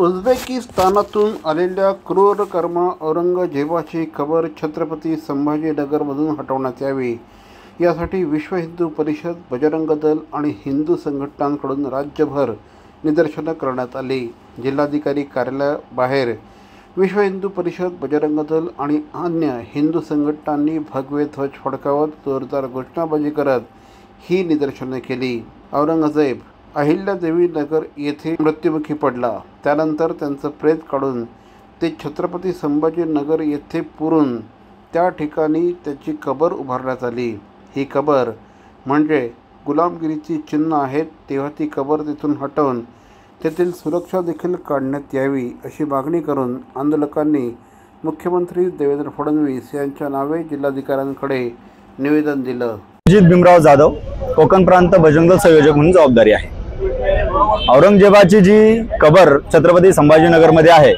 उझबेकिस्तानातून आलेल्या क्रूर कर्म औरंगजेबाची खबर छत्रपती संभाजीनगरमधून हटवण्यात यावी यासाठी विश्व हिंदू परिषद, बजरंग दल आणि हिंदू संघटनांकडून राज्यभर निदर्शनं करण्यात आली। जिल्हाधिकारी कार्यालयाबाहेर विश्व हिंदू परिषद, बजरंग दल आणि अन्य हिंदू संघटनांनी भगवे ध्वज फडकावत जोरदार घोषणाबाजी करत ही निदर्शनं केली। औरंगजेब अहिल्यादेवी नगर येथे मृत्युमुखी पडला, त्यानंतर त्यांचं प्रेत काढून ते छत्रपती संभाजीनगर येथे पुरून त्या ठिकाणी त्याची कबर उभारण्यात आली। ही कबर म्हणजे गुलामगिरीची चिन्ह आहेत, तेव्हा ती कबर तिथून हटवून तेथील सुरक्षा देखील काढण्यात यावी अशी मागणी करून आंदोलकांनी मुख्यमंत्री देवेंद्र फडणवीस यांच्या नावे जिल्हाधिकाऱ्यांकडे निवेदन दिलं। अजित भीमराव जाधव, कोकण प्रांत बजरंग दल संयोजक म्हणून जबाबदारी आहे। औरंगजेबाची जी कबर छत्रपती संभाजीनगरमध्ये आहे,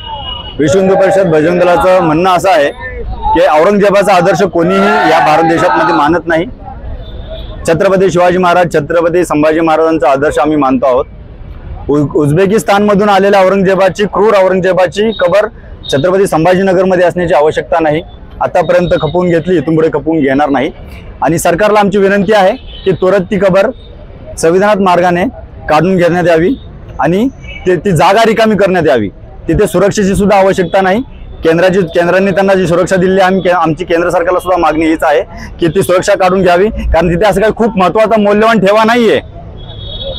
विश्व हिंदू परिषद बजरंग दलाचं म्हणणं असं आहे की औरंगजेबाचा आदर्श कोणीही या भारत देशात मानत नाही। छत्रपती शिवाजी महाराज, छत्रपती संभाजी महाराजांचा आदर्श आम्ही मानतो आहोत। उझबेकिस्तानमधून आलेल्या औरंगजेबाची, क्रूर औरंगजेबाची कबर छत्रपती संभाजीनगरमध्ये असण्याची आवश्यकता नाही। आतापर्यंत खपवून घेतली, इथून पुढे खपवून घेणार नाही। आणि सरकारला आमची विनंती आहे की त्वरित ती कबर संविधानात्मक मार्गाने काढून घेण्यात यावी आणि ती जागा रिकामी करण्यात यावी। तिथे सुरक्षेची सुद्धा आवश्यकता नाही। केंद्राने त्यांना जी सुरक्षा दिली, आमची केंद्र सरकारला सुद्धा मागणी हीच आहे की ती सुरक्षा काढून घ्यावी, कारण तिथे असं काही खूप महत्त्वाचा मौल्यवान ठेवा नाहीये।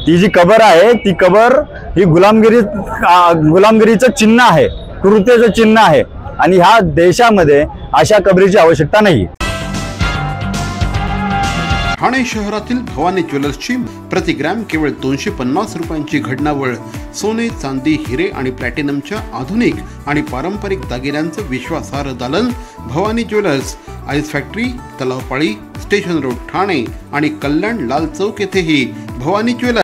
ती जी कबर आहे, ती कबर ही गुलामगिरीचं चिन्ह आहे, क्रूरतेचं चिन्ह आहे आणि ह्या देशामध्ये अशा कबरीची आवश्यकता नाही। ठाणे शहरातील भवानी ज्वेलर्सची प्रति ग्रॅम केवळ 250 रुपयांची घडणावळ सोने, चांदी, हिरे आणि प्लॅटिनमच्या आधुनिक आणि पारंपरिक दागिन्यांचं विश्वासार्ह दालन Bhavani jewellers, ice factory, Talao Pali, station road, Thane आणि कल्याण लाल चौक येथेही भवानी ज्वेलर्स।